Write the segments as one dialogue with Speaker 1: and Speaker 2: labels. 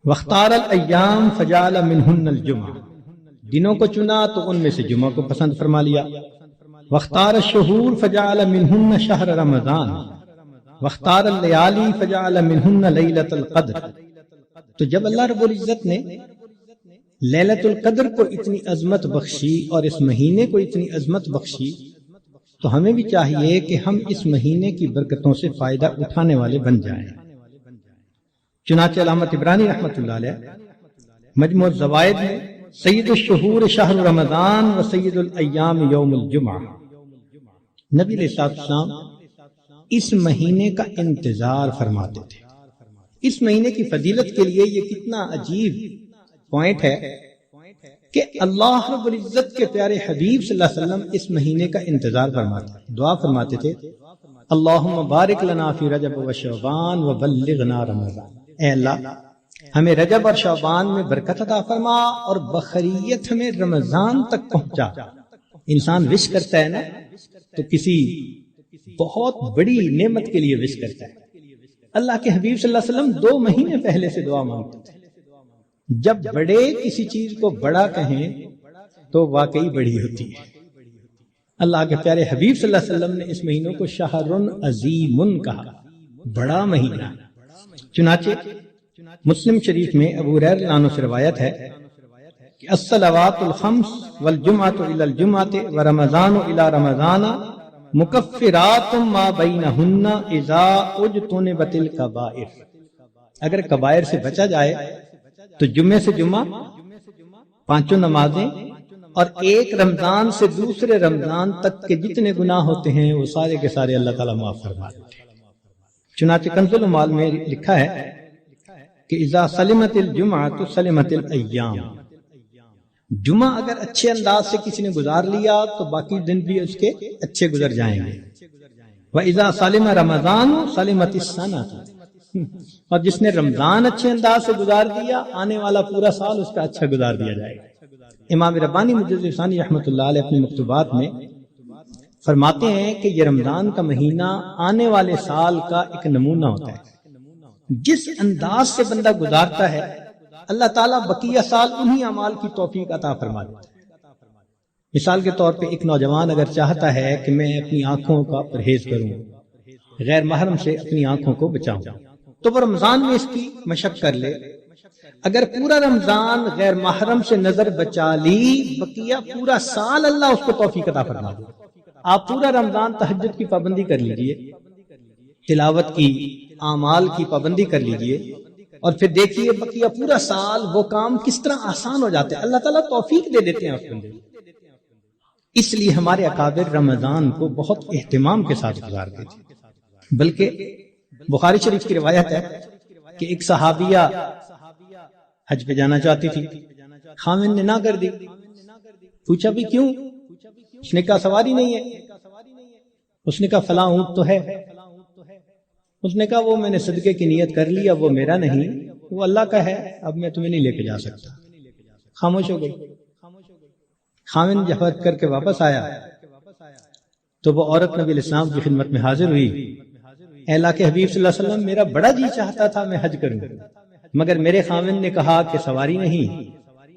Speaker 1: واختار الایام فجعل منہن الجمعہ، دنوں کو چنا تو ان میں سے جمعہ کو پسند فرما لیا۔ واختار الشہور فجعل منہن شہر رمضان، واختار اللیالی فجعل منہن لیلۃ القدر۔ تو جب اللہ رب العزت نے لیلۃ القدر کو اتنی عظمت بخشی اور اس مہینے کو اتنی عظمت بخشی، تو ہمیں بھی چاہیے کہ ہم اس مہینے کی برکتوں سے فائدہ اٹھانے والے بن جائیں۔ چنانچہ علامہ طبرانی رحمۃ اللہ علیہ مجموع الزوائد میں سید الشہور شہر رمضان و سید الایام یوم الجمعہ، نبی علیہ السلام اس مہینے کا انتظار فرماتے تھے۔ اس مہینے کی فضیلت کے لیے یہ کتنا عجیب پوائنٹ ہے کہ اللہ رب العزت کے پیارے حبیب صلی اللہ علیہ وسلم اس مہینے کا انتظار فرماتے تھے، دعا فرماتے تھے اللہم بارک لنا فی رجب و شعبان و بلغنا رمضان، اے اللہ ہمیں رجب اور شعبان میں برکت عطا فرما اور بخیریت ہمیں رمضان تک پہنچا۔ انسان وش کرتا ہے نا تو کسی بہت بڑی نعمت کے لیے وش کرتا ہے۔ اللہ کے حبیب صلی اللہ علیہ وسلم 2 مہینے پہلے سے دعا مانگتے تھے۔ جب بڑے کسی چیز کو بڑا کہیں تو واقعی بڑی ہوتی ہے۔ اللہ کے پیارے حبیب صلی اللہ علیہ وسلم نے اس مہینوں کو شہر عظیم کہا، بڑا مہینہ۔ چنانچہ مسلم شریف میں ابو ہریرہ رضی اللہ عنہ سے روایت ہے کہ الصلوات الخمس والجمعۃ الی الجمعۃ ورمضان الی رمضان مکفرات ما بینہن اذا اجتنبت الکبائر، اگر کبائر سے بچا جائے تو جمعے سے جمعہ 5 نمازیں اور ایک رمضان سے دوسرے رمضان تک کے جتنے گناہ ہوتے ہیں وہ سارے کے سارے اللہ تعالیٰ معاف فرما دیتے ہیں۔ چنانچہ کنز المال میں لکھا ہے کہ اذا سلمت الجمعۃ سلمت الایام، جمعہ اگر اچھے انداز سے کسی نے گزار لیا تو باقی دن بھی اس کے اچھے گزر جائیں گے۔ وَإِذَا سَلِمَ رَمَضَانُ سَلِمَتِ السَّنَةُ، اور جس نے رمضان اچھے انداز سے گزار دیا آنے والا پورا سال اس کا اچھا گزار دیا جائے گا۔ امام ربانی مجدد ثانی رحمۃ اللہ علیہ اپنے مکتوبات میں فرماتے ہیں کہ یہ رمضان کا مہینہ آنے والے سال کا ایک نمونہ ہوتا ہے۔ جس انداز سے بندہ گزارتا ہے اللہ تعالیٰ بقیہ سال انہی اعمال کی توفیق عطا فرما دیتا ہے۔ مثال کے طور پہ ایک نوجوان اگر چاہتا ہے کہ میں اپنی آنکھوں کا پرہیز کروں، غیر محرم سے اپنی آنکھوں کو بچاؤں، تو وہ رمضان میں اس کی مشق کر لے۔ اگر پورا رمضان غیر محرم سے نظر بچا لی، بقیہ پورا سال اللہ اس کو توفیق عطا فرما دے۔ آپ پورا رمضان تہجد کی پابندی کر لیجئے، تلاوت کی، اعمال کی پابندی کر لیجئے، اور پھر دیکھیے بقیہ پورا سال وہ کام کس طرح آسان ہو جاتے ہیں، اللہ تعالیٰ توفیق دے دیتے ہیں اس بندے کو۔ اس لیے ہمارے اکابر رمضان کو بہت اہتمام کے ساتھ گزارتے تھے۔ بلکہ بخاری شریف کی روایت ہے کہ ایک صحابیہ حج پہ جانا چاہتی تھی، خامن نے نہ کر دی۔ پوچھا بھی کیوں؟ اس نے کہا سواری نہیں ہے۔ اس نے کہا فلاں اونٹ تو ہے۔ اس نے کہا وہ میں نے صدقے کی نیت کر لی، اب وہ میرا نہیں، وہ اللہ کا ہے، اب میں تمہیں نہیں لے کے جا سکتا۔ خاموش ہو گئی۔ خامن جب حج کر کے واپس آیا تو وہ عورت نبی علیہ السلام کی خدمت میں حاضر ہوئی۔ اے اللہ کے حبیب صلی اللہ علیہ وسلم، میرا بڑا جی چاہتا تھا میں حج کروں، مگر میرے خامن نے کہا کہ سواری نہیں،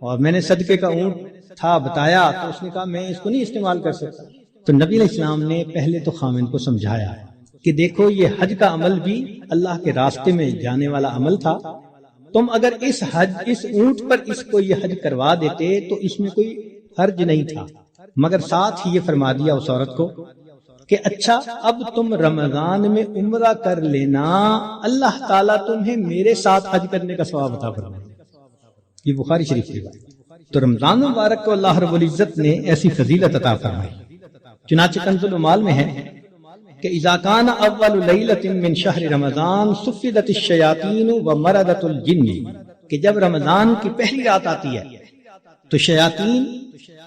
Speaker 1: اور میں نے صدقے کا اونٹ تھا بتایا تو اس نے کہا میں اس کو نہیں استعمال کر سکتا۔ تو نبی علیہ السلام نے پہلے تو خامن کو سمجھایا کہ دیکھو یہ حج کا عمل بھی اللہ کے راستے میں جانے والا عمل تھا، تم اگر اس اونٹ پر اس کو یہ حج کروا دیتے تو اس میں کوئی حرج نہیں تھا، مگر ساتھ ہی یہ فرما دیا اس عورت کو کہ اچھا اب تم رمضان میں عمرہ کر لینا، اللہ تعالیٰ تمہیں میرے ساتھ حج کرنے کا ثواب عطا فرمائے۔ یہ بخاری شریف کی بات۔ تو رمضان مبارک کو اللہ رب العزت نے ایسی فضیلت عطا فرمائی۔ چنانچہ کنز المال میں ہے کہ اذا کان اول لیلۃ من شہر رمضان صفدت الشیاطین ومردت الجن، کہ جب رمضان کی پہلی رات آتی ہے تو شیاطین،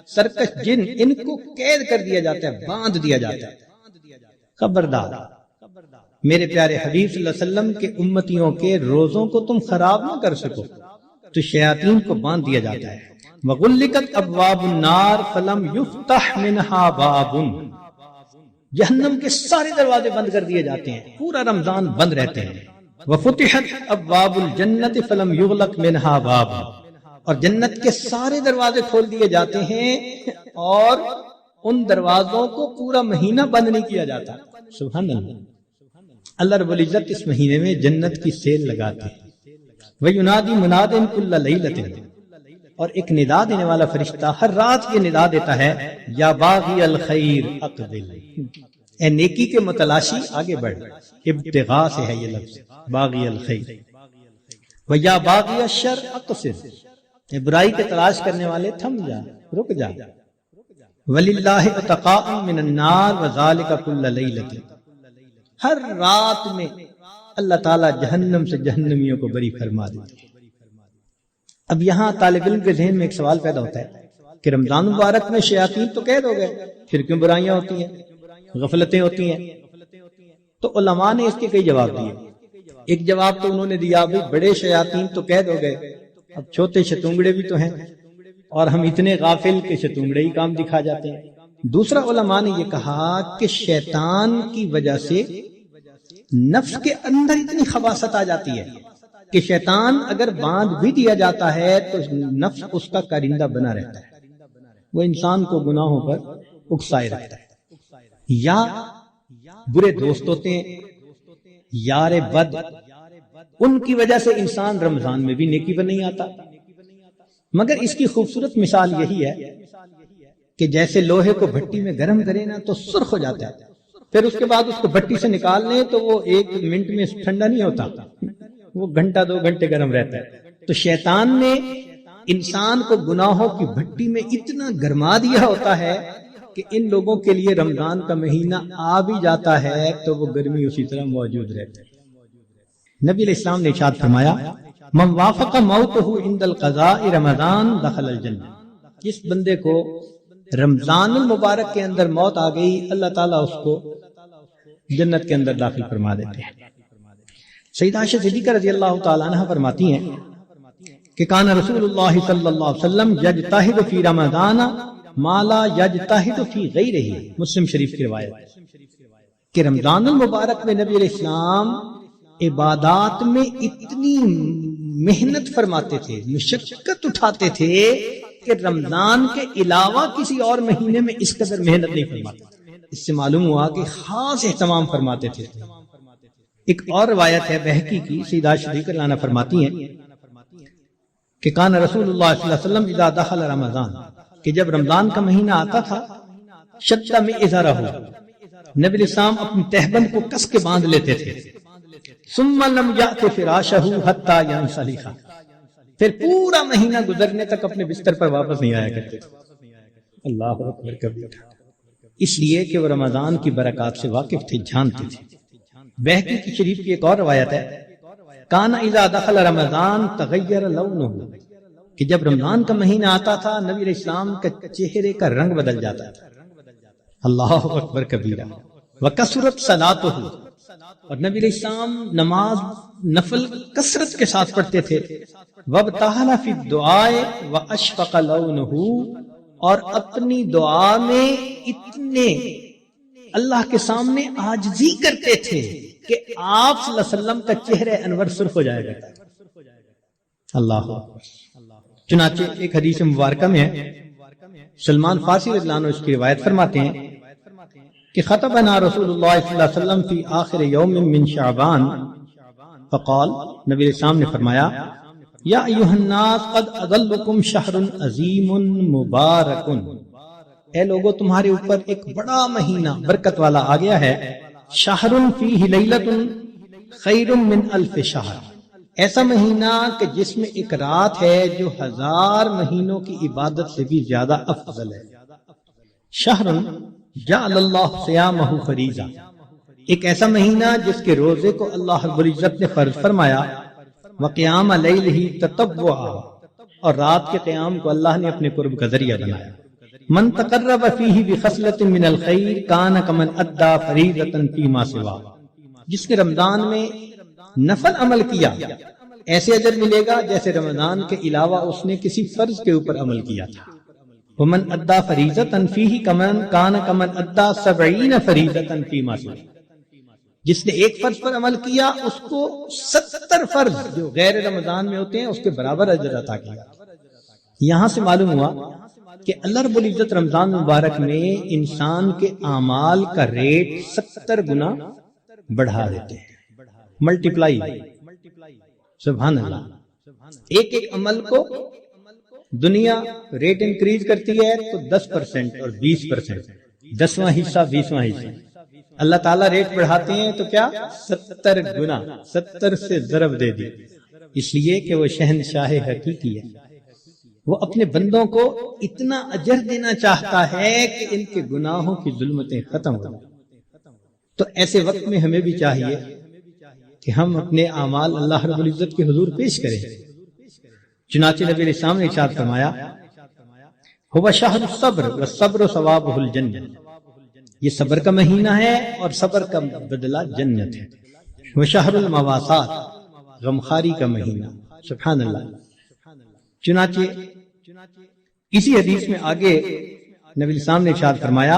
Speaker 1: سرکش جن، ان کو قید کر دیا جاتا ہے، باندھ دیا جاتا ہے۔ خبردار میرے پیارے حبیب صلی اللہ علیہ وسلم کے امتیوں کے روزوں کو تم خراب نہ کر سکو، تو شیاطین کو باندھ دیا جاتا ہے۔ وغلقت ابواب النار فلم یفتح منها باب، جہنم کے سارے دروازے بند کر دیے جاتے ہیں، پورا رمضان بند رہتے ہیں، وفتحت ابواب الجنت فلم یغلق منها باب، اور جنت کے سارے دروازے کھول دیے جاتے ہیں اور ان دروازوں کو پورا مہینہ بند نہیں کیا جاتا۔ سبحان اللہ، اللہ رب العزت اس مہینے میں جنت کی سیل لگاتے ہیں۔ وَيُنَادِي مُنَادٍ كُلَّ لَيْلَةٍ، اور ایک ندا دینے والا فرشتہ ہر رات یہ ندا دیتا ہے، یا باغی الخیر اقبل، اے نیکی کے متلاشی آگے بڑھ۔ ابتغاء سے ہے یہ لفظ، باغی الخیر۔ وَيَا بَاغِيَ الشَّرِّ اقصر، اے برائی کے تلاش کرنے والے تھم جا، رک جا۔ وَلِلَّهِ عُتَقَاءٌ مِّنَ النَّارِ وَذَلِكَ كُلَّ لَيْلَةٍ، ہر رات میں اللہ تعالیٰ جہنم سے جہنمیوں کو بری فرما دیتے ہیں۔ اب یہاں طالب علم کے ذہن میں ایک سوال پیدا ہوتا ہے کہ رمضان مبارک میں شیاطین تو قید ہو گئے، پھر کیوں برائیاں ہوتی ہیں، غفلتیں ہوتی ہیں؟ تو علماء نے اس کے کئی جواب دیے۔ ایک جواب تو انہوں نے دیا بھئی بڑے شیاطین تو قید ہو گئے، اب چھوٹے شتونگڑے بھی تو ہیں، اور ہم اتنے غافل کہ شتونگڑے ہی کام دکھا جاتے ہیں۔ دوسرا علماء نے یہ کہا کہ شیطان کی وجہ سے نفس کے اندر اتنی خباثت آ جاتی ہے کہ شیطان اگر باندھ بھی دیا جاتا ہے تو نفس اس کا کارندہ بنا رہتا ہے، وہ انسان کو گناہوں پر اکسائے رکھتا ہے۔ یا برے دوست ہوتے ہیں، یار بد، ان کی وجہ سے انسان رمضان میں بھی نیکی پر نہیں آتا۔ مگر اس کی خوبصورت مثال یہی ہے کہ جیسے لوہے کو بھٹی میں گرم کرے نا تو سرخ ہو جاتا ہے، پھر اس کے بعد اس کو بھٹی سے نکال لیں تو وہ 1 منٹ میں ٹھنڈا نہیں ہوتا، وہ گھنٹہ 2 گھنٹے گرم رہتا ہے۔ تو شیطان نے انسان کو گناہوں کی بھٹی میں اتنا گرما دیا ہوتا ہے کہ ان لوگوں کے لیے رمضان کا مہینہ آ بھی جاتا ہے تو وہ گرمی اسی طرح موجود رہتی ہے۔ نبی علیہ السلام نے ارشاد فرمایا، من وافق موتہ عند القضاء رمضان دخل الجنہ، جس بندے کو رمضان المبارک کے اندر موت آ گئی اللہ تعالیٰ اس کو جنت کے اندر داخل فرما دیتے ہیں۔ سیدہ عائشہ صدیقہ رضی اللہ تعالیٰ عنہ فرماتی ہیں کہ کان رسول اللہ صلی اللہ علیہ وسلم یجتہد فی رمضان ما لا یجتہد فی غیرہ، مسلم شریف کی روایت کہ رمضان المبارک میں نبی علیہ السلام عبادات میں اتنی محنت فرماتے تھے، مشقت اٹھاتے تھے کہ رمضان کے علاوہ کسی اور مہینے میں اس قدر محنت نہیں فرماتے۔ اس سے معلوم ہوا کہ خاص اہتمام فرماتے تھے۔ ایک اور روایت ہے بہقی کی، سیدہ عائشہ صدیقہ رضی اللہ عنہا فرماتی ہیں کہ کان رسول اللہ صلی اللہ علیہ وسلم اذا دخل رمضان، کہ جب رمضان کا مہینہ آتا تھا، شد میں ازارہ، نبی علیہ السلام اپنی تہبند کو کس کے باندھ لیتے تھے، ثم لم یأت فراشہ حتی ینسلخ، پھر پورا مہینہ گزرنے تک اپنے بستر پر واپس نہیں آیا کرتے تھے۔ اللہ اکبر کبیر، اس لیے کہ وہ رمضان کی برکات سے واقف تھے، جانتے تھے۔ بہقی کی شریف کی ایک اور روایت ہے، کان اذا دخل رمضان تغیر لونہ، کہ جب رمضان کا مہینہ آتا تھا نبی علیہ السلام کا چہرے کا رنگ بدل جاتا تھا۔ اللہ اکبر کبیرہ، وکثرت صلاتہ، اور نبی علیہ السلام نماز نفل کثرت کے ساتھ پڑھتے تھے۔ وابتہل فی الدعاء واشفق لونہ، اور اپنی دعا میں اتنے اللہ کے سامنے عاجزی کرتے تھے کہ آپ صلی اللہ علیہ وسلم کا چہرہ انور سرخ ہو جائے گا۔ اللہ، چنانچہ ایک حدیث مبارکہ میں ہے، سلمان فارسی رضی اللہ عنہ اس کی روایت فرماتے ہیں کہ خطبنا رسول اللہ صلی اللہ علیہ وسلم فی آخر یوم من شعبان فقال، نبی علیہ السلام نے فرمایا، یا ایھا الناس قد اظلکم شہر عظیم مبارک، اے لوگو تمہارے اوپر ایک بڑا مہینہ برکت والا آ گیا ہے، شہر فیہ لیلۃ خیر من الف شہر، ایسا مہینہ کہ جس میں ایک رات ہے جو 1000 مہینوں کی عبادت سے بھی زیادہ افضل ہے۔ شہر جعل اللہ صیامہ فریضہ، ایک ایسا مہینہ جس کے روزے کو اللہ رب العزت نے فرض فرمایا، وقیام لیلہ تطوعا، اور رات کے قیام کو اللہ نے اپنے قرب کا ذریعہ بنایا۔ من تقرب فیہ بخصلۃ من الخیر کان کمن ادى فریضۃ فیما سوا، جس نے رمضان میں نفل عمل کیا ایسے اجر ملے گا جیسے رمضان کے علاوہ اس نے کسی فرض کے اوپر عمل کیا تھا۔ ومن ادى فریضۃ فیہ کمن کان کمن ادى 70 فریضۃ فیما سوا، جس نے ایک فرض پر عمل کیا اس کو 70 فرض جو غیر رمضان میں ہوتے ہیں اس کے برابر اجر عطا کیا۔ یہاں سے معلوم ہوا کہ اللہ رب العزت رمضان مبارک میں انسان کے اعمال کا ریٹ 70 گنا بڑھا دیتے ہیں، ملٹیپلائی، سبحان اللہ۔ ایک ایک عمل کو دنیا ریٹ انکریز کرتی ہے تو 10% اور 20%، 10واں حصہ 20واں حصہ، اللہ تعالیٰ ریٹ بڑھاتے ہیں تو کیا 70 گنا، 70 سے ضرب دے دی، اس لیے کہ وہ شہنشاہ حقیقی ہے، وہ اپنے بندوں کو اتنا اجر دینا چاہتا ہے کہ ان کے گناہوں کی ظلمتیں ختم ہو۔ تو ایسے وقت میں ہمیں بھی چاہیے کہ ہم اپنے اعمال اللہ رب العزت کے حضور پیش کریں۔ چنانچہ نبی علیہ السلام نے ارشاد فرمایا هو شہر الصبر والصبر ثوابہ الجنہ، یہ صبر کا مہینہ ہے اور صبر کا بدلہ جنت ہے۔ وہ شہر المواسات، غمخاری کا مہینہ، سبحان اللہ۔ چنانچہ اسی حدیث میں آگے نبی علیہ السلام نے ارشاد فرمایا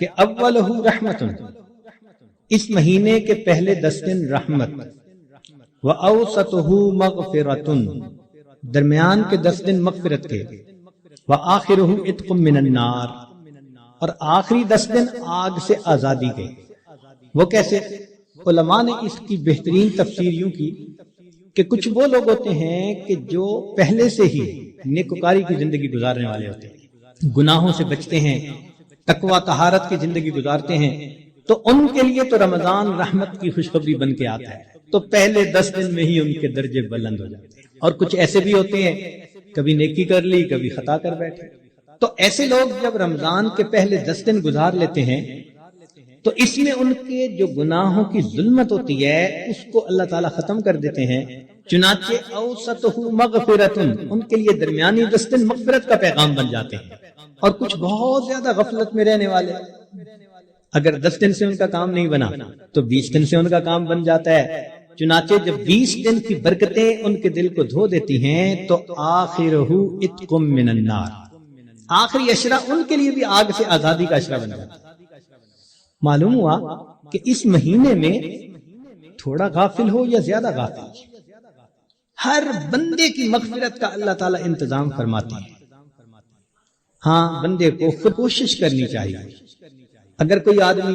Speaker 1: کہ اولہ رحمت، اس مہینے کے پہلے 10 دن رحمت، وَأَوْسَطُهُ مَغْفِرَةٌ، درمیان کے 10 دن مغفرت کے، وَآخِرُهُ عِتْقٌ مِّنَ النَّارِ، اور آخری 10 دن آگ سے آزادی کے۔ وہ کیسے؟ علماء نے اس کی بہترین تفسیر یوں کی کہ کچھ وہ لوگ ہوتے ہیں کہ جو پہلے سے ہی نیکوکاری کی زندگی گزارنے والے ہوتے ہیں، گناہوں سے بچتے ہیں، تقوی طہارت کی زندگی گزارتے ہیں، تو ان کے لیے تو رمضان رحمت کی خوشخبری بن کے آتا ہے، تو پہلے 10 دن میں ہی ان کے درجے بلند ہو جاتے ہیں۔ اور کچھ ایسے بھی ہوتے ہیں کبھی نیکی کر لی کبھی خطا کر بیٹھے، تو ایسے لوگ جب رمضان کے پہلے 10 دن گزار لیتے ہیں تو اس میں ان کے جو گناہوں کی ظلمت ہوتی ہے اس کو اللہ تعالیٰ ختم کر دیتے ہیں۔ چنانچہ اوسطہ مغفرۃ، ان کے لیے درمیانی 10 دن مغفرت کا پیغام بن جاتے ہیں۔ اور کچھ بہت زیادہ غفلت میں رہنے والے، اگر 10 دن سے ان کا کام نہیں بنا تو 20 دن سے ان کا کام بن جاتا ہے۔ چنانچہ جب 20 دن کی برکتیں ان کے دل کو دھو دیتی ہیں تو آخرہ عتق من النار، آخری عشرہ ان کے لیے بھی آگ سے آزادی کا عشرہ بن جاتا ہے۔ معلوم ہوا کہ اس مہینے میں تھوڑا غافل ہو یا زیادہ غافل، ہر بندے کی مغفرت کا اللہ تعالیٰ انتظام فرماتے ہیں۔ ہاں، بندے کو خود کوشش کرنی چاہیے۔ اگر کوئی آدمی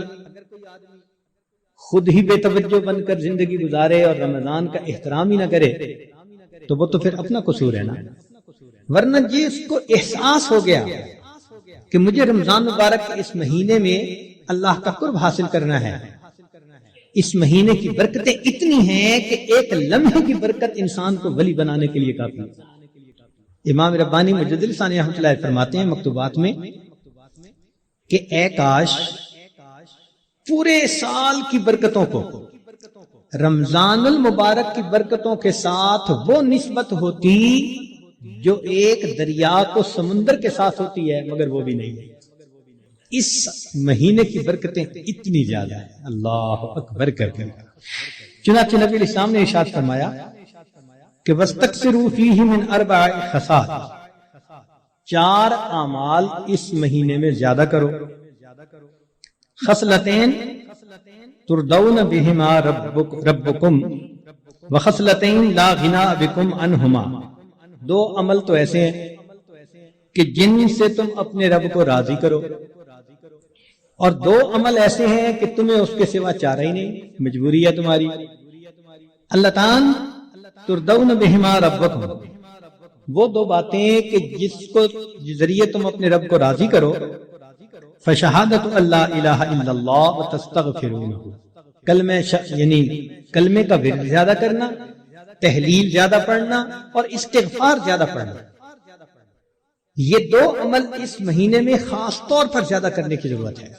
Speaker 1: خود ہی بے توجہ بن کر زندگی گزارے اور رمضان کا احترام ہی نہ کرے تو وہ تو پھر اپنا قصور ہے نا، ورنہ جس کو احساس ہو گیا کہ مجھے رمضان مبارک کے اس مہینے میں اللہ کا قرب حاصل کرنا ہے، اس مہینے کی برکتیں اتنی ہیں کہ ایک لمحے کی برکت انسان کو ولی بنانے کے لیے کافی ہے۔ امام ربانی مجدد ثانی رحمۃ اللہ فرماتے ہیں مکتوبات میں کہ اے کاش پورے سال کی برکتوں کو رمضان المبارک کی برکتوں کے ساتھ وہ نسبت ہوتی جو ایک دریا کو سمندر کے ساتھ ہوتی ہے، مگر وہ بھی نہیں ہے۔ اس مہینے کی برکتیں اتنی زیادہ ہیں، اللہ اکبر کر کے۔ چنانچہ نبی علیہ السلام نے ارشاد فرمایا کہ وَاسْتَكْثِرُوا فِيهِ مِنْ 4 خصال، 4 اعمال اس مہینے میں زیادہ کرو۔ خصلتین تردون بہما ربکم وخصلتین لا غناء بکم عنہما، 2 عمل تو ایسے ہیں کہ جن سے تم اپنے رب کو راضی کرو، اور 2 عمل ایسے ہیں کہ تمہیں اس کے سوا چارہ ہی نہیں، مجبوری ہے تمہاری۔ اللہ تعالیٰ تردون بہما ربکم، وہ 2 باتیں کہ جس کو ذریعے تم اپنے رب کو راضی کرو، فشہادت اللہ الہ الا اللہ وتستغفرونہ، یعنی کلمے کا ورد زیادہ کرنا، تحلیل زیادہ پڑھنا اور استغفار زیادہ پڑھنا۔ یہ 2 عمل اس مہینے میں خاص طور پر زیادہ کرنے کی ضرورت ہے،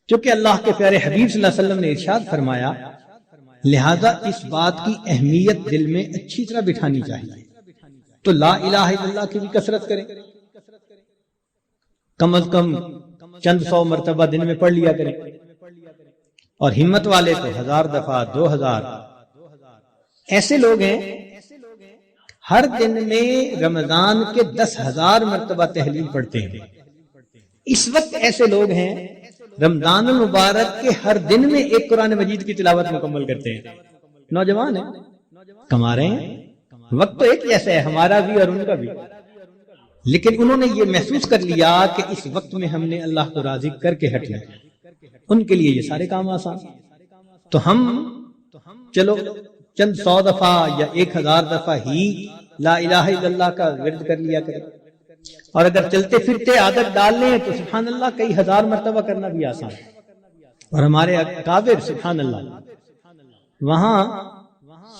Speaker 1: کیونکہ اللہ کے پیارے حبیب صلی اللہ علیہ وسلم نے ارشاد فرمایا، لہذا اس بات کی اہمیت دل میں اچھی طرح بٹھانی چاہیے۔ تو لا الہ الا اللہ کی بھی کثرت کریں، کم از کم چند 100 مرتبہ دن میں پڑھ لیا کریں، اور ہمت والے تو 1000 دفعہ 2000۔ ایسے لوگ ہیں ہر دن میں رمضان کے 10,000 مرتبہ تحلیل پڑھتے ہیں۔ اس وقت ایسے لوگ ہیں رمضان المبارک کے ہر دن میں ایک قرآن مجید کی تلاوت مکمل کرتے ہیں. نوجوان ہیں, کما رہے ہیں, وقت تو ایک جیسا ہے ہمارا بھی اور ان کا بھی, لیکن انہوں نے یہ محسوس کر لیا کہ اس وقت میں ہم نے اللہ کو راضی کر کے ہٹنا ہے. ان کے لیے یہ سارے کام آسان. تو ہم چلو چند 100 دفعہ یا 1000 دفعہ ہی لا الہ الا اللہ کا ورد کر لیا کریں, اور اگر چلتے پھرتے عادت ڈال لیں تو سبحان اللہ کئی ہزار مرتبہ کرنا بھی آسان ہے. اور ہمارے اکابر سبحان اللہ وہاں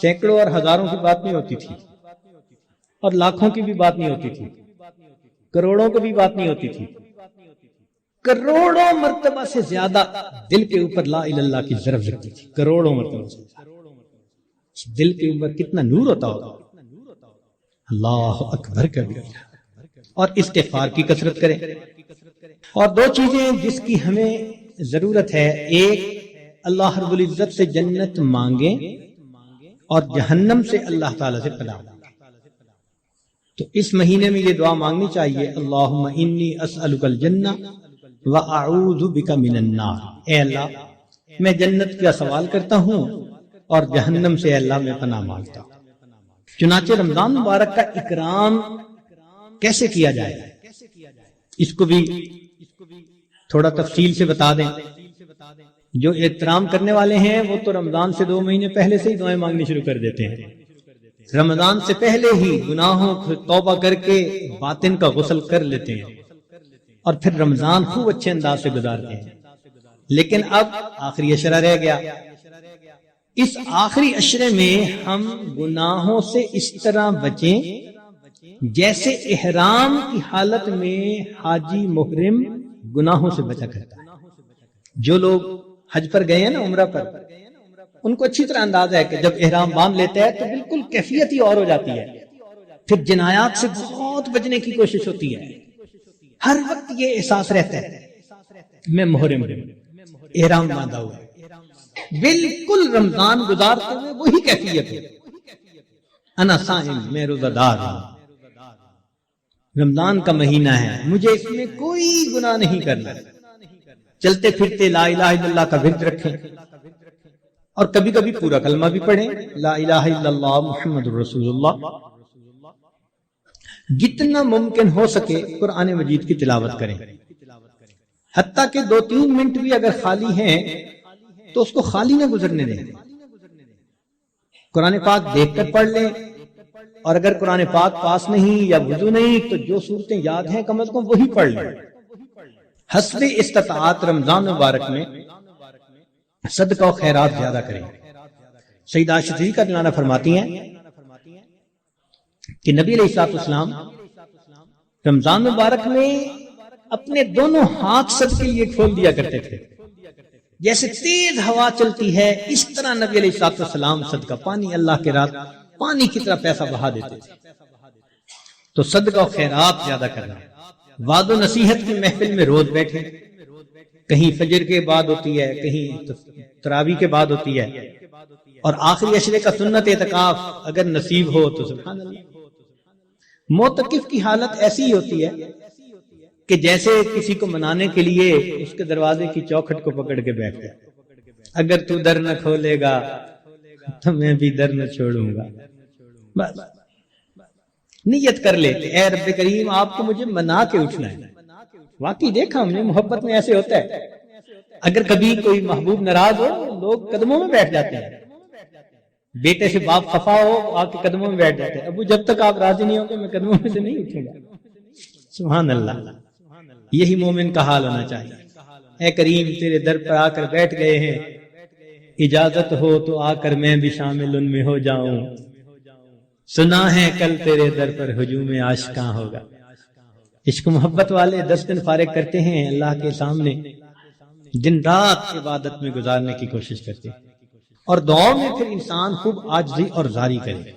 Speaker 1: سینکڑوں اور ہزاروں کی بات نہیں ہوتی تھی, اور لاکھوں کی بھی بات نہیں ہوتی تھی, کروڑوں کی بھی بات نہیں ہوتی تھی. کروڑوں مرتبہ سے زیادہ دل کے اوپر لا الہ الا اللہ کی ضرب لگتی تھی, کروڑوں مرتبہ سے. دل کے اوپر کتنا نور ہوتا ہوگا. اللہ اکبر کبیرہ. اور استغفار کی کثرت کریں. اور 2 چیزیں جس کی ہمیں ضرورت ہے, ایک اللہ رب العزت سے جنت مانگیں اور جہنم سے اللہ تعالی سے پناہ. تو اس مہینے میں یہ دعا مانگنی چاہیے, اللہم انی اسألک الجنہ واعوذ بک من النار. اے اللہ میں جنت کا سوال کرتا ہوں اور جہنم سے اللہ میں پناہ مانگتا ہوں. چنانچہ رمضان مبارک کا اکرام کیسے کیا جائے اس کو بھی تھوڑا تفصیل سے بتا دیں. جو احترام کرنے والے ہیں وہ تو رمضان سے 2 مہینے پہلے سے ہی دعائیں مانگنی شروع کر دیتے ہیں. رمضان سے پہلے ہی گناہوں کو توبہ کر کے باطن کا غسل کر لیتے ہیں اور پھر رمضان خوب اچھے انداز سے گزارتے ہیں. لیکن اب آخری عشرہ رہ گیا. اس آخری عشرے میں ہم گناہوں سے اس طرح بچیں جیسے احرام کی حالت میں حاجی محرم گناہوں سے بچا کرتا ہے. جو لوگ حج پر گئے ہیں نا, عمرہ پر, ان کو اچھی طرح اندازہ ہے کہ جب احرام باندھ لیتا ہے تو بالکل کیفیت ہی اور ہو جاتی ہے. پھر جنایات سے بہت بچنے کی کوشش ہوتی ہے. ہر وقت یہ احساس رہتا ہے میں محرم ہوں, احرام باندھا ہوا ہے. بالکل رمضان گزارتے ہوئے وہی کیفیت ہے, انا صائم, میں روزہ دار ہوں, رمضان کا مہینہ ہے, مجھے اس میں کوئی گناہ نہیں کرنا. چلتے پھرتے لا الہ الا اللہ کا ورد رکھیں اور کبھی کبھی پورا کلمہ بھی پڑھیں, لا الہ الا اللہ محمد رسول اللہ. جتنا ممکن ہو سکے قرآن مجید کی تلاوت کریں, حتیٰ کہ 2-3 منٹ بھی اگر خالی ہیں تو اس کو خالی نہ گزرنے دیں. قرآن پاک دیکھ کر پڑھ لیں, اور اگر قرآن پاک پاس نہیں یا وضو نہیں تو جو صورتیں یاد ہیں کم از کم وہی پڑھ لیں. حسب استطاعت رمضان مبارک میں صدقہ و خیرات زیادہ کریں. سیدہ عائشہ صدیقہ رضی اللہ عنہا فرماتی ہیں کہ نبی علیہ الصلوۃ والسلام رمضان مبارک میں اپنے دونوں ہاتھ صدقے کے لیے کھول دیا کرتے تھے. جیسے تیز ہوا چلتی ہے اس طرح نبی علیہ الصلوۃ والسلام صدقہ پانی, اللہ کے راہ پانی کی طرح پیسہ بہا دیتے تھے. تو صدقہ و خیرات زیادہ کرنا. وعد و نصیحت کی محفل میں روز بیٹھے, کہیں فجر کے بعد ہوتی ہے, کہیں تراویح کے بعد ہوتی ہے, اور آخری عشرے کا سنت اعتکاف اگر نصیب ہو تو سبحان اللہ. معتکف کی حالت ایسی ہی ہوتی ہے کہ جیسے کسی کو منانے کے لیے اس کے دروازے کی چوکھٹ کو پکڑ کے بیٹھ گیا, اگر تو در نہ کھولے گا تو میں بھی در نہ چھوڑوں گا. بس نیت کر لیتے, اے رب کریم آپ کو مجھے منا کے اٹھنا ہے. واقعی دیکھا ہم نے محبت میں ایسے ہوتا ہے, اگر کبھی کوئی محبوب ناراض ہو لوگ قدموں میں بیٹھ جاتے ہیں. بیٹے سے باپ خفا ہو آپ کے قدموں میں بیٹھ جاتے ہیں, ابو جب تک آپ راضی نہیں ہوں گے میں قدموں میں سے نہیں اٹھوں گا. سبحان اللہ. یہی مومن کا حال ہونا چاہیے. اے کریم تیرے در پر آ کر بیٹھ گئے ہیں, اجازت ہو تو آ کر میں بھی شامل ان میں ہو جاؤں. سنا ہے کل تیرے در پر ہجوم عاشقاں ہوگا. عشق محبت والے 10 دن فارغ کرتے ہیں اللہ کے سامنے, دن رات عبادت میں گزارنے کی کوشش کرتے ہیں, اور دعاؤں میں پھر انسان خوب عاجزی اور زاری کرے.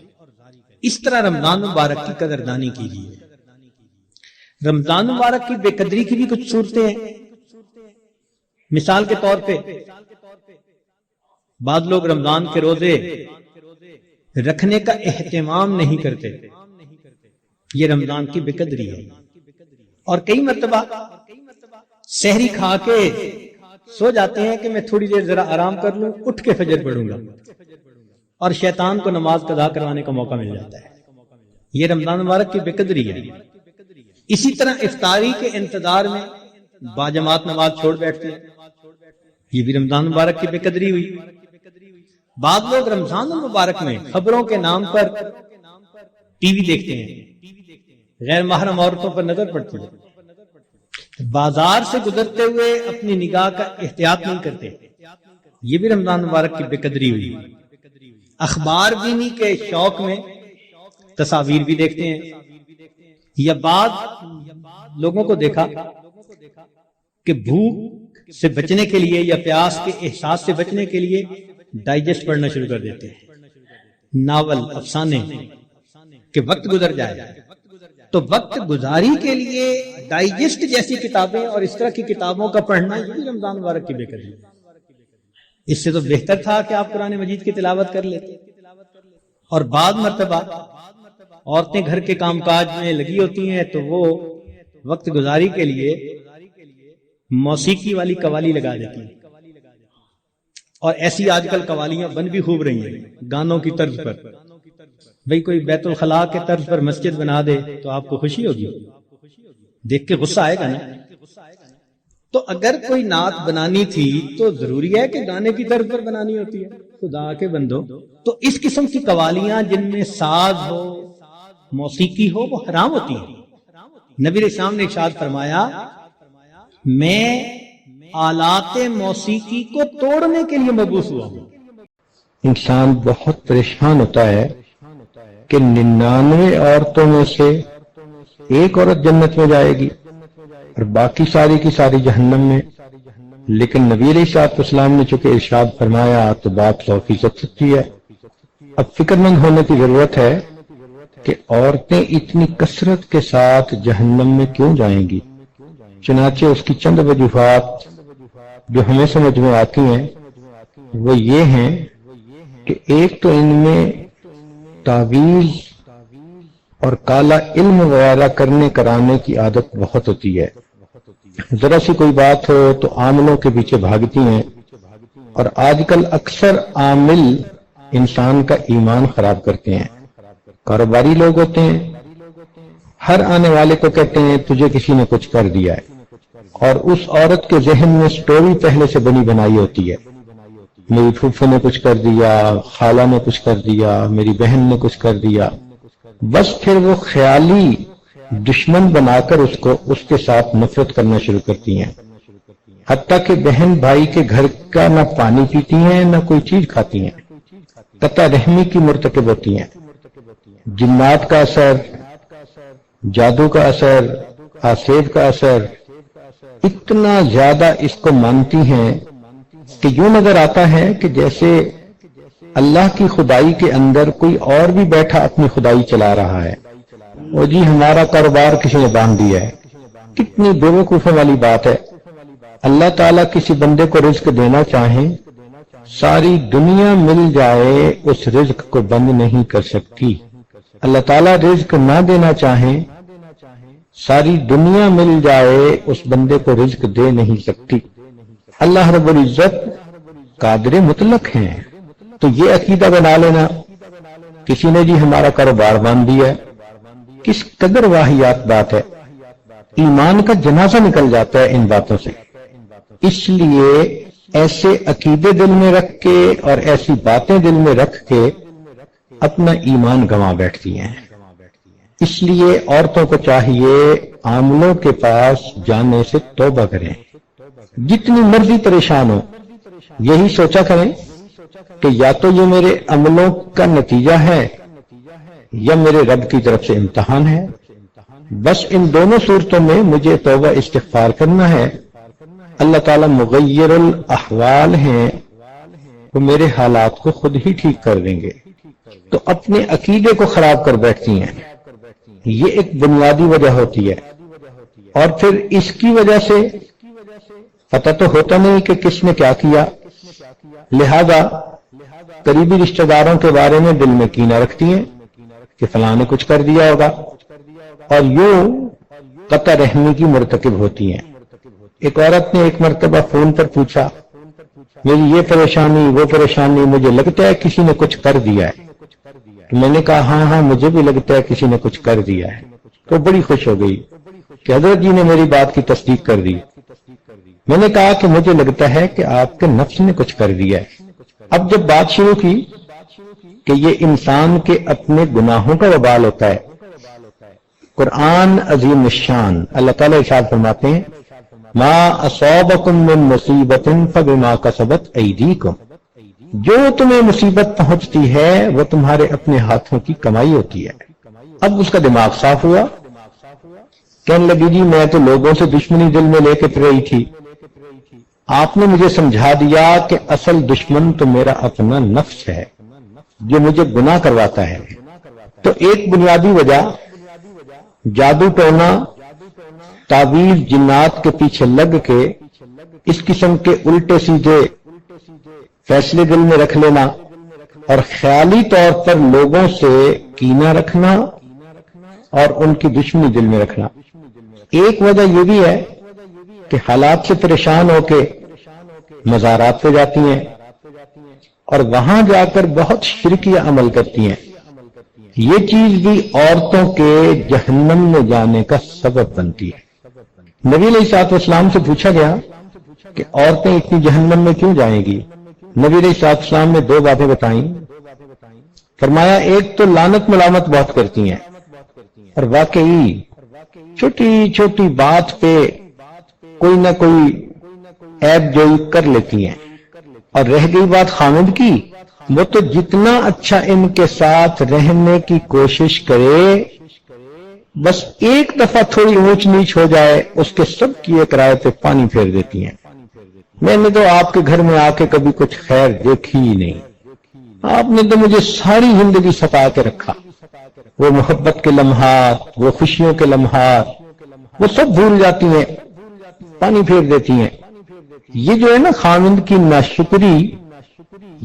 Speaker 1: اس طرح رمضان مبارک کی قدردانی کیجیے. رمضان مبارک کی بے قدری کی بھی کچھ صورتیں ہیں. مثال کے طور پہ بعض لوگ رمضان کے روزے رکھنے کا اہتمام نہیں کرتے, یہ رمضان کی بے قدری ہے. اور کئی مرتبہ سحری کھا کے سو جاتے ہیں کہ میں تھوڑی دیر ذرا آرام کر لوں، اٹھ کے فجر پڑھوں گا، اور شیطان کو نماز قضا کروانے کا موقع مل جاتا ہے۔ یہ رمضان مبارک کی بے قدری ہے۔ اسی طرح افطاری کے انتظار میں باجماعت نماز چھوڑ بیٹھتے ہیں، یہ بھی رمضان مبارک کی بے قدری ہوئی۔ بعض لوگ رمضان المبارک میں خبروں کے نام پر ٹی وی دیکھتے ہیں، غیر محرم عورتوں پر نظر پڑتی ہے، بازار سے گزرتے ہوئے اپنی نگاہ کا احتیاط نہیں کرتے، یہ بھی رمضان مبارک کی بے قدری ہوئی۔ اخبار بینی کے شوق میں تصاویر بھی دیکھتے ہیں، یا بعض لوگوں کو دیکھا کہ بھوک سے بچنے کے لیے یا پیاس کے احساس سے بچنے کے لیے ڈائجسٹ پڑھنا شروع کر دیتے ہیں، ناول، افسانے، کہ وقت گزر جائے۔ تو وقت گزاری کے لیے ڈائجسٹ جیسی کتابیں اور اس طرح کی کتابوں کا پڑھنا یہ بھی رمضان مبارک کی بے قدری ہے۔ اس سے تو بہتر تھا کہ آپ قرآن مجید کی تلاوت کر لیتے۔ اور بعض مرتبہ عورتیں گھر کے کام کاج میں لگی ہوتی ہیں تو وہ وقت گزاری کے لیے موسیقی والی قوالی لگا دیتی ہیں، اور ایسی آج کل قوالیاں بن بھی خوب رہی ہیں گانوں کی طرز پر۔ بھئی کوئی بیت الخلاء کے طرز پر مسجد بنا دے تو آپ کو خوشی ہوگی، دیکھ کے غصہ آئے گا نا۔ تو اگر کوئی نعت بنانی تھی تو ضروری ہے کہ گانے کی طرز پر بنانی ہوتی ہے؟ خدا کے بندو، تو اس قسم کی قوالیاں جن میں ساز ہو، موسیقی ہو، وہ حرام ہوتی ہیں۔ نبی علیہ السلام نے ارشاد فرمایا، میں آلات موسیقی کو توڑنے کے لیے مبعوث ہوا ہوں۔
Speaker 2: انسان بہت پریشان ہوتا ہے کہ 99 عورتوں میں سے ایک عورت جنت میں جائے گی اور باقی ساری کی ساری جہنم میں، لیکن نبی علیہ السلام نے چونکہ ارشاد فرمایا تو بات 100% سچی ہے۔ اب فکر مند ہونے کی ضرورت ہے کہ عورتیں اتنی کثرت کے ساتھ جہنم میں کیوں جائیں گی۔ چنانچہ اس کی چند وجوہات جو ہمیں سمجھ میں آتی ہیں وہ یہ ہیں کہ ایک تو ان میں تعویذ اور کالا علم وغیرہ کرنے کرانے کی عادت بہت ہوتی ہے۔ ذرا سی کوئی بات ہو تو عاملوں کے پیچھے بھاگتی ہیں، اور آج کل اکثر عامل انسان کا ایمان خراب کرتے ہیں۔ کاروباری لوگ ہوتے ہیں، ہر آنے والے کو کہتے ہیں تجھے کسی نے کچھ کر دیا ہے، اور اس عورت کے ذہن میں سٹوری پہلے سے بنی بنائی ہوتی ہے، میری پھوپھو نے کچھ کر دیا، خالہ نے کچھ کر دیا، میری بہن نے کچھ کر دیا۔ بس پھر وہ خیالی دشمن بنا کر اس کے ساتھ نفرت کرنا شروع کرتی ہیں، حتیٰ کہ بہن بھائی کے گھر کا نہ پانی پیتی ہیں نہ کوئی چیز کھاتی ہیں، قطع رحمی کی مرتکب ہوتی ہیں۔ جنات کا اثر، جادو کا اثر، آسیب کا اثر، اتنا زیادہ اس کو مانتی ہیں کہ یوں نظر آتا ہے کہ جیسے اللہ کی خدائی کے اندر کوئی اور بھی بیٹھا اپنی خدائی چلا رہا ہے۔ وہ جی ہمارا کاروبار کسی نے باندھ دیا ہے۔ کتنی بے وقوفی والی بات ہے۔ اللہ تعالیٰ کسی بندے کو رزق دینا چاہیں، ساری دنیا مل جائے اس رزق کو بند نہیں کر سکتی۔ اللہ تعالیٰ رزق نہ دینا چاہیں، ساری دنیا مل جائے اس بندے کو رزق دے نہیں سکتی۔ اللہ رب العزت قادر مطلق ہیں۔ تو یہ عقیدہ بنا لینا کسی نے جی ہمارا کاروبار باندھ دیا ہے، کس قدر واہیات بات ہے۔ ایمان کا جنازہ نکل جاتا ہے ان باتوں سے۔ اس لیے ایسے عقیدے دل میں رکھ کے اور ایسی باتیں دل میں رکھ کے اپنا ایمان گنوا بیٹھتی ہیں۔ اس لیے عورتوں کو چاہیے عاملوں کے پاس جانے سے توبہ کریں، جتنی مرضی پریشان ہو یہی سوچا کریں کہ یا تو یہ میرے عملوں کا نتیجہ ہے یا میرے رب کی طرف سے امتحان ہے۔ بس ان دونوں صورتوں میں مجھے توبہ استغفار کرنا ہے۔ اللہ تعالیٰ مغیر الاحوال ہیں، وہ میرے حالات کو خود ہی ٹھیک کر دیں گے۔ تو اپنے عقیدے کو خراب کر بیٹھتی ہیں، یہ ایک بنیادی وجہ ہوتی ہے۔ اور پھر اس کی وجہ سے پتہ تو ہوتا نہیں کہ کس نے کیا کیا، لہذا قریبی رشتہ داروں کے بارے میں دل میں کینہ رکھتی ہیں کہ فلاں نے کچھ کر دیا ہوگا، اور یوں قطع رحمی کی مرتکب ہوتی ہیں۔ ایک عورت نے ایک مرتبہ فون پر پوچھا میری یہ پریشانی وہ پریشانی، مجھے لگتا ہے کسی نے کچھ کر دیا ہے. تو میں نے کہا ہاں مجھے بھی لگتا ہے کسی نے کچھ کر دیا ہے. تو بڑی خوش ہو گئی کہ حضرت جی نے میری بات کی تصدیق کر دی. میں نے کہا کہ مجھے لگتا ہے کہ آپ کے نفس نے کچھ کر دیا ہے. اب جب بات شروع کی کہ یہ انسان کے اپنے گناہوں کا وبال ہوتا ہے، قرآن عظیم الشان اللہ تعالیٰ ارشاد فرماتے ہیں ما اصابکم من مصیبت فبما کسبت ایدیکم، جو تمہیں مصیبت پہنچتی ہے وہ تمہارے اپنے ہاتھوں کی کمائی ہوتی ہے. اب اس کا دماغ صاف ہوا، کہنے لگی جی میں تو لوگوں سے دشمنی دل میں لے کے پھر رہی تھی، آپ نے مجھے سمجھا دیا کہ اصل دشمن تو میرا اپنا نفس ہے جو مجھے گناہ کرواتا ہے. تو ایک بنیادی وجہ جادو ٹونا تعویذ جنات کے پیچھے لگ کے اس قسم کے الٹے سیدھے فیصلے دل میں رکھ لینا اور خیالی طور پر لوگوں سے کینہ رکھنا اور ان کی دشمنی دل میں رکھنا. ایک وجہ یہ بھی ہے کہ حالات سے پریشان ہو کے مزارات پہ جاتی ہیں اور وہاں جا کر بہت شرکیہ عمل کرتی ہیں. یہ چیز بھی عورتوں کے جہنم میں جانے کا سبب بنتی ہے. نبی علیہ الصلوۃ والسلام سے پوچھا گیا کہ عورتیں اتنی جہنم میں کیوں جائیں گی؟ نبی علیہ الصلوۃ والسلام نے دو باتیں بتائیں. فرمایا ایک تو لعنت ملامت بہت کرتی ہیں اور واقعی چھوٹی چھوٹی بات پہ کوئی نہ کوئی عیب جوئی کر لیتی ہیں. اور رہ گئی بات خامد کی، وہ تو جتنا اچھا ان کے ساتھ رہنے کی کوشش کرے بس ایک دفعہ تھوڑی اونچ نیچ ہو جائے اس کے سب کی ایک رائے پہ پانی پھیر دیتی ہیں. میں نے تو آپ کے گھر میں آ کے کبھی کچھ خیر دیکھی ہی نہیں، آپ نے تو مجھے ساری زندگی ستا کے رکھا. وہ محبت کے لمحات، وہ خوشیوں کے لمحات، وہ سب بھول جاتی ہیں، پانی پھیر دیتی ہیں. یہ جو ہے نا خامند کی ناشکری،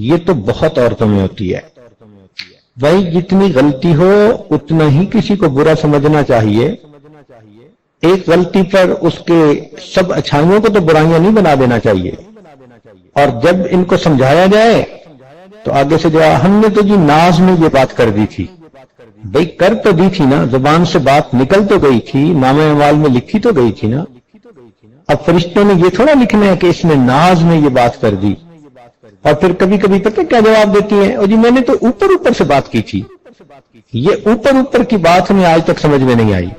Speaker 2: یہ تو بہت عورتوں میں ہوتی ہے. بھائی جتنی غلطی ہو اتنا ہی کسی کو برا سمجھنا چاہیے. ایک غلطی پر اس کے سب اچھائیوں کو تو برائیاں نہیں بنا دینا چاہیے. اور جب ان کو سمجھایا جائے تو آگے سے جو ہم نے تو جی ناز میں یہ بات کر دی تھی. بھئی کر تو دی تھی نا، زبان سے بات نکل تو گئی تھی، نامہ اعمال میں لکھی تو گئی تھی نا. اب فرشتوں نے یہ تھوڑا لکھنا ہے کہ اس نے ناز میں یہ بات کر دی. اور پھر کبھی کبھی پتہ کیا جواب دیتی ہیں، اور جی میں نے تو اوپر اوپر سے بات کی تھی. یہ اوپر اوپر کی بات ہمیں آج تک سمجھ میں نہیں آئی.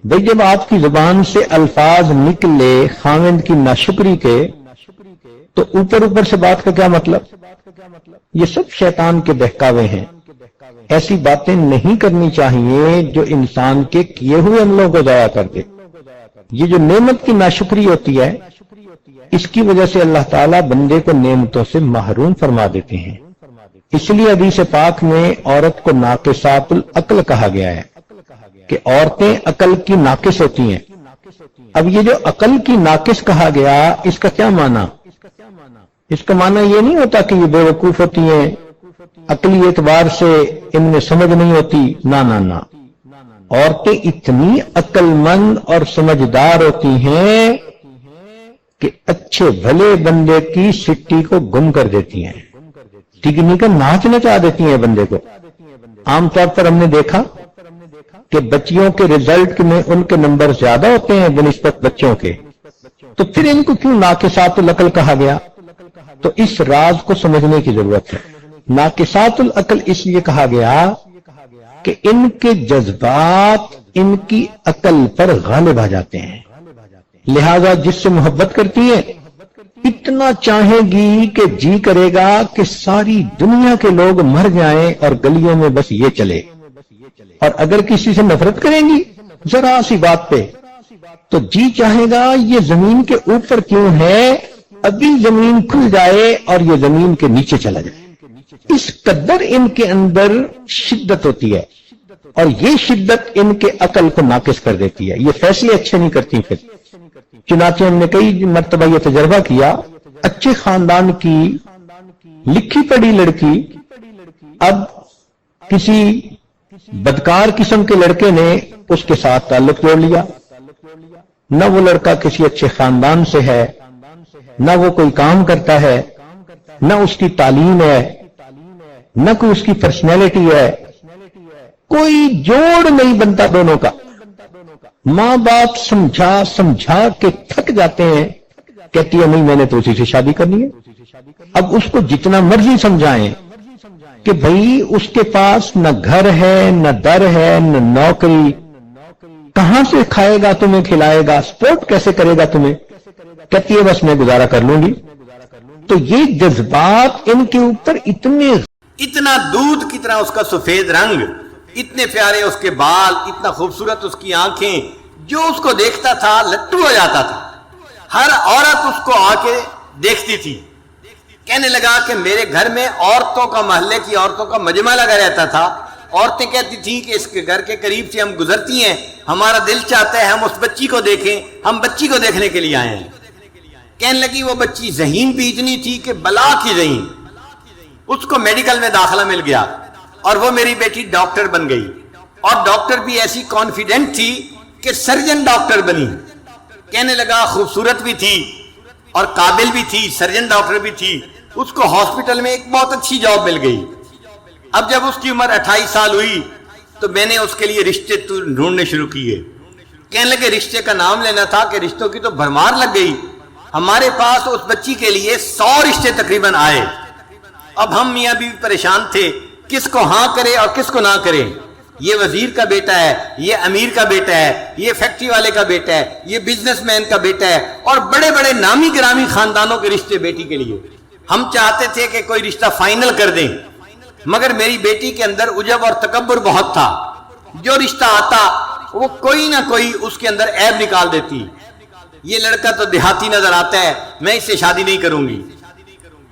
Speaker 2: بھئی جب آپ کی زبان سے الفاظ نکلے خاوند کی ناشکری کے تو اوپر اوپر سے بات کا کیا مطلب؟ یہ سب شیطان کے بہکاوے ہیں. ایسی باتیں نہیں کرنی چاہیے جو انسان کے کیے ہوئے عملوں کو ضائع کر دے. یہ جو نعمت کی ناشکری ہوتی ہے اس کی وجہ سے اللہ تعالیٰ بندے کو نعمتوں سے محروم فرما دیتے ہیں. اس لیے حدیث پاک میں عورت کو ناقصات العقل کہا گیا ہے کہ عورتیں عقل کی ناقص ہوتی ہیں. اب یہ جو عقل کی ناقص کہا گیا اس کا کیا معنی؟ اس کا معنی یہ نہیں ہوتا کہ یہ بے وقوف ہوتی ہیں، عقلی اعتبار سے ان میں سمجھ نہیں ہوتی. نہ، عورتیں اتنی عقل مند اور سمجھدار ہوتی ہیں کہ اچھے بھلے بندے کی سٹی کو گم کر دیتی ہیں، ٹگنی کا ناچ نچا دیتی ہیں بندے کو. عام طور پر ہم نے دیکھا کہ بچیوں کے رزلٹ میں ان کے نمبر زیادہ ہوتے ہیں بنسبت بچوں کے، تو پھر ان کو کیوں ناقصات العقل کہا گیا؟ تو اس راز کو سمجھنے کی ضرورت ہے. ناقصات العقل اس لیے کہا گیا کہ ان کے جذبات ان کی عقل پر غالب آ جاتے ہیں، لہذا جس سے محبت کرتی ہیں اتنا چاہیں گی کہ جی کرے گا کہ ساری دنیا کے لوگ مر جائیں اور گلیوں میں بس یہ چلے. اور اگر کسی سے نفرت کریں گی ذرا سی بات پہ تو جی چاہے گا یہ زمین کے اوپر کیوں ہے، ابھی زمین کھل جائے اور یہ زمین کے نیچے چلا جائے. اس قدر ان کے اندر شدت ہوتی ہے اور یہ شدت ان کے عقل کو ناقص کر دیتی ہے. یہ فیصلے اچھے نہیں کرتی. پھر چنانچہ ہم نے کئی مرتبہ یہ تجربہ کیا، اچھے خاندان کی لکھی پڑھی لڑکی اب کسی بدکار قسم کے لڑکے نے اس کے ساتھ تعلق جوڑ لیا نہ وہ لڑکا کسی اچھے خاندان سے ہے، نہ وہ کوئی کام کرتا ہے، نہ اس کی تعلیم ہے، نہ کوئی اس کی پرسنالٹی ہے، کوئی جوڑ نہیں بنتا دونوں کا۔ ماں باپ سمجھا سمجھا کے تھک جاتے ہیں، کہتی ہے نہیں میں نے تو اسی سے شادی کرنی ہے۔ اب اس کو جتنا مرضی سمجھائیں کہ بھئی اس کے پاس نہ گھر ہے، نہ در ہے، نہ نوکری، کہاں سے کھائے گا تمہیں، کھلائے گا، سپورٹ کیسے کرے گا تمہیں، کہتی ہے بس میں گزارا کر لوں گی۔ تو یہ جذبات ان کے اوپر
Speaker 3: اتنا دودھ کی طرح اس کا سفید رنگ، اتنے پیارے اس کے بال، اتنا خوبصورت اس کی آنکھیں، جو اس کو دیکھتا تھا لٹو ہو جاتا تھا۔ ہر عورت اس کو آ کے دیکھتی تھی۔ کہنے لگا کہ میرے گھر میں عورتوں کا، محلے کی عورتوں کا مجمع لگا رہتا تھا۔ عورتیں کہتی تھیں کہ اس کے گھر کے قریب سے ہم گزرتی ہیں، ہمارا دل چاہتا ہے ہم اس بچی کو دیکھیں، ہم بچی کو دیکھنے کے لیے آئے ہیں۔ کہنے لگی وہ بچی ذہین بھی اتنی تھی کہ بلا کی ذہین۔ اس کو میڈیکل میں داخلہ مل گیا اور وہ میری بیٹی ڈاکٹر بن گئی، اور ڈاکٹر بھی ایسی کانفیڈنٹ تھی کہ سرجن ڈاکٹر بنی۔ کہنے لگا خوبصورت بھی تھی اور قابل بھی تھی، سرجن ڈاکٹر بھی تھی۔ اس کو ہاسپٹل میں ایک بہت اچھی جاب مل گئی۔ اب جب اس کی عمر 28 سال ہوئی تو میں نے اس کے لیے رشتے ڈھونڈنے شروع کیے۔ کہنے لگے رشتے کا نام لینا تھا کہ رشتوں کی تو بھرمار لگ گئی۔ ہمارے پاس اس بچی کے لیے 100 رشتے تقریباً آئے۔ اب ہم میاں بیوی پریشان تھے، کس کو ہاں کرے اور کس کو نہ کرے۔ یہ وزیر کا بیٹا ہے، یہ امیر کا بیٹا ہے، یہ فیکٹری والے کا بیٹا ہے، یہ بزنس مین کا بیٹا ہے، اور بڑے بڑے نامی گرامی خاندانوں کے رشتے بیٹی کے لیے۔ ہم چاہتے تھے کہ کوئی رشتہ فائنل کر دیں، مگر میری بیٹی کے اندر عجب اور تکبر بہت تھا۔ جو رشتہ آتا وہ کوئی نہ کوئی اس کے اندر عیب نکال دیتی۔ یہ لڑکا تو دیہاتی نظر آتا ہے، میں اس سے شادی نہیں کروں گی۔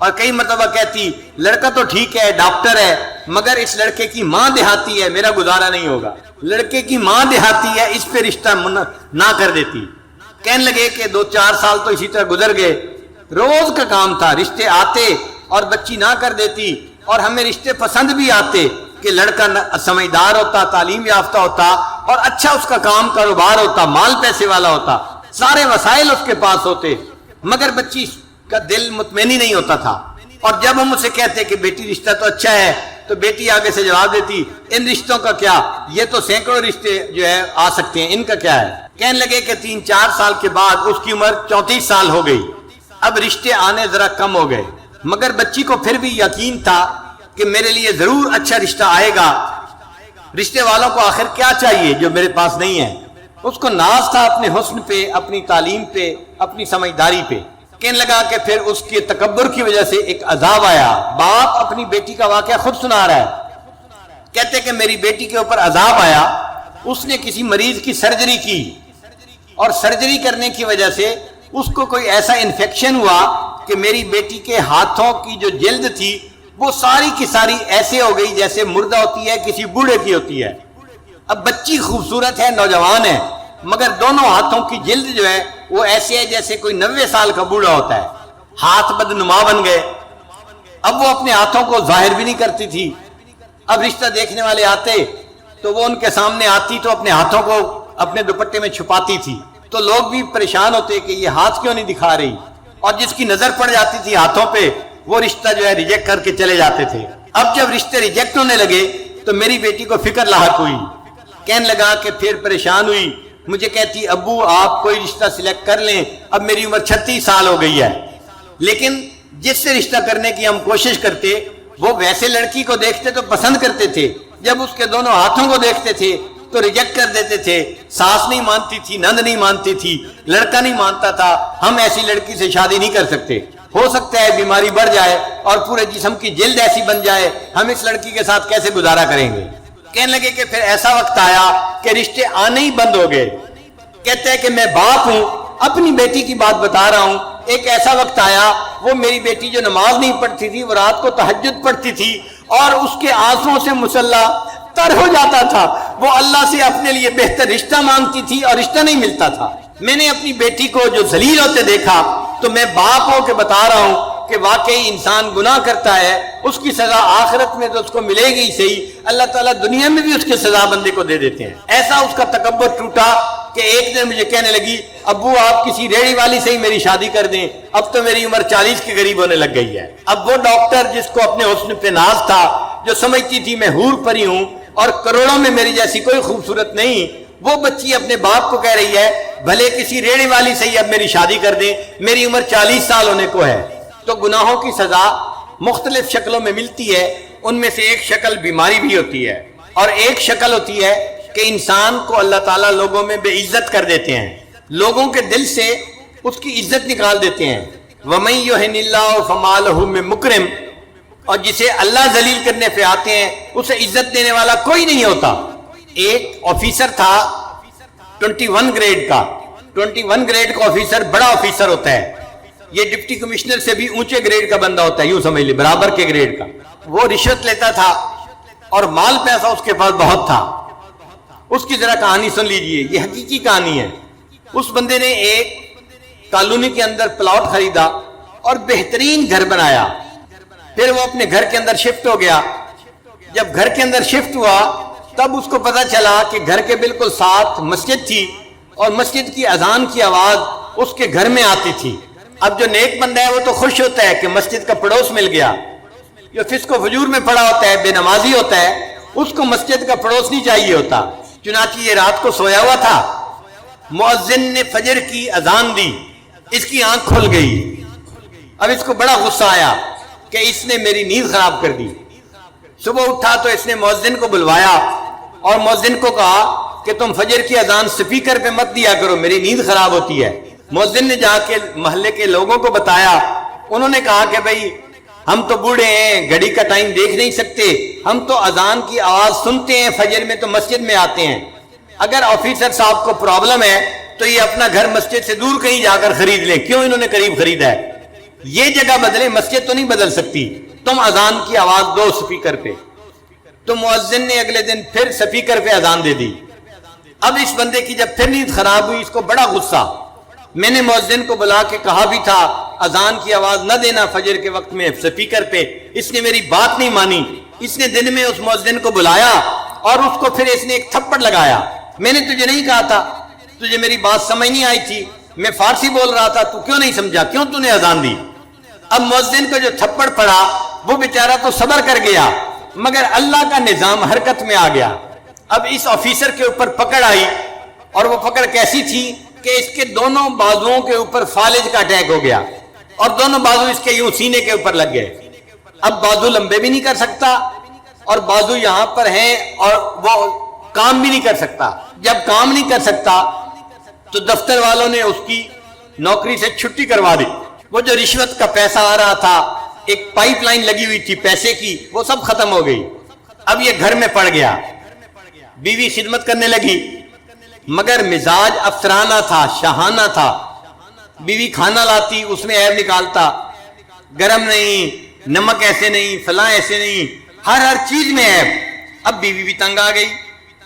Speaker 3: اور کئی مرتبہ کہتی لڑکا تو ٹھیک ہے، ڈاکٹر ہے، مگر اس لڑکے کی ماں دیہاتی ہے، میرا گزارا نہیں ہوگا۔ لڑکے کی ماں دیہاتی ہے، اس پہ رشتہ نہ کر دیتی۔ کہنے لگے کہ 2-4 سال تو اسی طرح گزر گئے۔ روز کا کام تھا، رشتے آتے اور بچی نہ کر دیتی، اور ہمیں رشتے پسند بھی آتے کہ لڑکا سمجھدار ہوتا، تعلیم یافتہ ہوتا، اور اچھا اس کا کام کاروبار ہوتا، مال پیسے والا ہوتا، سارے وسائل اس کے پاس ہوتے، مگر بچی کا دل مطمئن نہیں ہوتا تھا۔ اور جب ہم اسے کہتے کہ بیٹی رشتہ تو اچھا ہے، تو بیٹی آگے سے جواب دیتی ان رشتوں کا کیا، یہ تو سینکڑوں رشتے جو ہے آ سکتے ہیں، ان کا کیا ہے۔ کہنے لگے کہ 3-4 سال کے بعد اس کی عمر 34 سال ہو گئی۔ اب رشتے آنے ذرا کم ہو گئے، مگر بچی کو پھر بھی یقین تھا کہ میرے لیے ضرور اچھا رشتہ آئے گا۔ رشتے والوں کو آخر کیا چاہیے جو میرے پاس نہیں ہے۔ اس کو ناز تھا اپنے حسن پہ، اپنی تعلیم پہ، اپنی سمجھداری پہ۔ کہنے لگا کہ پھر اس کے تکبر کی وجہ سے ایک عذاب آیا۔ باپ اپنی بیٹی کا واقعہ خود سنا رہا ہے، کہتے کہ میری بیٹی کے اوپر عذاب آیا، اس نے کسی مریض کی سرجری کی، اور سرجری کرنے کی وجہ سے اس کو کوئی ایسا انفیکشن ہوا کہ میری بیٹی کے ہاتھوں کی جو جلد تھی وہ ساری کی ساری ایسے ہو گئی جیسے مردہ ہوتی ہے، کسی بوڑھے کی ہوتی ہے۔ اب بچی خوبصورت ہے، نوجوان ہے، مگر دونوں ہاتھوں کی جلد جو ہے وہ ایسے ہے جیسے کوئی 90 سال کا بوڑھا ہوتا ہے۔ ہاتھ بدنما بن گئے۔ اب وہ اپنے ہاتھوں کو ظاہر بھی نہیں کرتی تھی۔ اب رشتہ دیکھنے والے آتے تو وہ ان کے سامنے آتی تو اپنے ہاتھوں کو اپنے دوپٹے میں چھپاتی تھی، تو لوگ بھی پریشان ہوتے کہ یہ ہاتھ کیوں نہیں دکھا رہی، اور جس کی نظر پڑ جاتی تھی ہاتھوں پہ وہ رشتہ جو ہے ریجیکٹ کر کے چلے جاتے تھے۔ اب جب رشتے ریجیکٹ ہونے لگے تو میری بیٹی کو فکر لاحق ہوئی۔ کہنے لگا کہ پھر پریشان ہوئی، مجھے کہتی ابو آپ کوئی رشتہ سلیکٹ کر لیں، اب میری عمر 36 سال ہو گئی ہے، لیکن جس سے رشتہ کرنے کی ہم کوشش کرتے وہ ویسے لڑکی کو دیکھتے تو پسند کرتے تھے، جب اس کے دونوں ہاتھوں کو دیکھتے تھے تو ریجیکٹ کر دیتے تھے۔ ساس نہیں مانتی تھی، نند نہیں مانتی تھی، لڑکا نہیں مانتا تھا، ہم ایسی لڑکی سے شادی نہیں کر سکتے، ہو سکتا ہے بیماری بڑھ جائے اور پورے جسم کی جلد ایسی بن جائے، ہم اس لڑکی کے ساتھ کیسے گزارا کریں گے۔ کہنے لگے کہ پھر ایسا وقت آیا کہ رشتے آنے ہی بند ہو گئے۔ کہتے ہیں کہ میں باپ ہوں، اپنی بیٹی کی بات بتا رہا ہوں، ایک ایسا وقت آیا وہ میری بیٹی جو نماز نہیں پڑھتی تھی وہ رات کو تہجد پڑھتی تھی اور اس کے آنسوں سے مسلح تر ہو جاتا تھا، وہ اللہ سے اپنے لیے بہتر رشتہ مانگتی تھی اور رشتہ نہیں ملتا تھا۔ میں نے اپنی بیٹی کو جو ذلیل ہوتے دیکھا تو میں باپ ہو کے بتا رہا ہوں کہ واقعی انسان گناہ کرتا ہے، اس کی سزا آخرت میں تو اس کو ملے گی صحیح، اللہ تعالیٰ دنیا میں بھی اس کی سزا بندے کو دے دیتے ہیں۔ ایسا اس کا تکبر ٹوٹا کہ ایک دن مجھے کہنے لگی ابو آپ کسی ریڑھی والی سے ہی میری شادی کر دیں، اب تو میری عمر 40 کے قریب ہونے لگ گئی ہے۔ اب وہ ڈاکٹر جس کو اپنے حسن پہ ناز تھا، جو سمجھتی تھی میں حور پری ہوں اور کروڑوں میں میری جیسی کوئی خوبصورت نہیں، وہ بچی اپنے باپ کو کہہ رہی ہے بھلے کسی ریڑھی والی سے ہی اب میری شادی کر دیں، میری عمر 40 سال ہونے کو ہے۔ تو گناہوں کی سزا مختلف شکلوں میں ملتی ہے، ان میں سے ایک شکل بیماری بھی ہوتی ہے، اور ایک شکل ہوتی ہے کہ انسان کو اللہ تعالیٰ لوگوں میں بے عزت کر دیتے ہیں، لوگوں کے دل سے اس کی عزت نکال دیتے ہیں۔ وَمَن يُهِنِ اللَّهُ فَمَا لَهُ مِن مُكْرِمٍ، اور جسے اللہ ذلیل کرنے پہ آتے ہیں اسے عزت دینے والا کوئی نہیں ہوتا۔ ایک آفیسر تھا 21 گریڈ کا، 21 گریڈ کا آفیسر بڑا آفیسر ہوتا ہے، یہ ڈپٹی کمشنر سے بھی اونچے گریڈ کا بندہ ہوتا ہے، یوں سمجھ لیں برابر کے گریڈ کا۔ وہ رشوت لیتا تھا اور مال پیسہ اس کے پاس بہت تھا۔ اس کی ذرا کہانی سن لیجئے، یہ حقیقی کہانی ہے۔ اس بندے نے ایک کالونی کے اندر پلاٹ خریدا اور بہترین گھر بنایا، پھر وہ اپنے گھر کے اندر شفٹ ہو گیا۔ جب گھر کے اندر شفٹ ہوا تب اس کو پتا چلا کہ گھر کے بالکل ساتھ مسجد تھی اور مسجد کی اذان کی آواز اس کے گھر میں آتی تھی۔ اب جو نیک بندہ ہے وہ تو خوش ہوتا ہے کہ مسجد کا پڑوس مل گیا، جو فسق و فجور میں پڑا ہوتا ہے، بے نمازی ہوتا ہے، اس کو مسجد کا پڑوس نہیں چاہیے ہوتا۔ چنانچہ یہ رات کو سویا ہوا تھا، مؤذن نے فجر کی اذان دی، اس کی آنکھ کھل گئی۔ اب اس کو بڑا غصہ آیا کہ اس نے میری نیند خراب کر دی۔ صبح اٹھا تو اس نے مؤذن کو بلوایا اور مؤذن کو کہا کہ تم فجر کی اذان سپیکر پہ مت دیا کرو، میری نیند خراب ہوتی ہے۔ مؤذن نے جا کے محلے کے لوگوں کو بتایا، انہوں نے کہا کہ بھائی ہم تو بوڑھے ہیں، گھڑی کا ٹائم دیکھ نہیں سکتے، ہم تو اذان کی آواز سنتے ہیں فجر میں تو مسجد میں آتے ہیں، اگر آفیسر صاحب کو پرابلم ہے تو یہ اپنا گھر مسجد سے دور کہیں جا کر خرید لیں، کیوں انہوں نے قریب خریدا ہے؟ یہ جگہ بدلے، مسجد تو نہیں بدل سکتی، تم اذان کی آواز دو سپیکر پہ۔ تو مؤذن نے اگلے دن پھر سپیکر پہ اذان دے دی۔ اب اس بندے کی جب پھر نیند خراب ہوئی، اس کو بڑا غصہ، میں نے مؤذن کو بلا کے کہا بھی تھا اذان کی آواز نہ دینا فجر کے وقت میں سپیکر پہ، اس نے میری بات نہیں مانی۔ اس نے دن میں اس مؤذن کو بلایا اور اس کو پھر اس نے ایک تھپڑ لگایا، میں نے تجھے نہیں کہا تھا، تجھے میری بات سمجھ نہیں آئی تھی، میں فارسی بول رہا تھا، تو کیوں نہیں سمجھا، کیوں تو نے اذان دی؟ اب مؤذن کو جو تھپڑ پڑا وہ بیچارہ تو صبر کر گیا، مگر اللہ کا نظام حرکت میں آ گیا۔ اب اس آفیسر کے اوپر پکڑ آئی، اور وہ پکڑ کیسی تھی کہ اس کے دونوں بازوؤں کے اوپر فالج کا اٹیک ہو گیا اور دونوں بازو اس کے یوں سینے کے اوپر لگ گئے۔ اب بازو لمبے بھی نہیں کر سکتا اور بازو یہاں پر ہیں اور وہ کام بھی نہیں کر سکتا۔ جب کام نہیں کر سکتا تو دفتر والوں نے اس کی نوکری سے چھٹی کروا دی۔ وہ جو رشوت کا پیسہ آ رہا تھا، ایک پائپ لائن لگی ہوئی تھی پیسے کی، وہ سب ختم ہو گئی۔ اب یہ گھر میں پڑ گیا، بیوی خدمت کرنے لگی مگر مزاج افسرانہ تھا، شاہانہ تھا۔ بیوی کھانا لاتی، اس میں عیب نکالتا، گرم نہیں، نمک ایسے نہیں، فلاں ایسے نہیں، ہر چیز میں عیب۔ اب بیوی بھی تنگ آ گئی،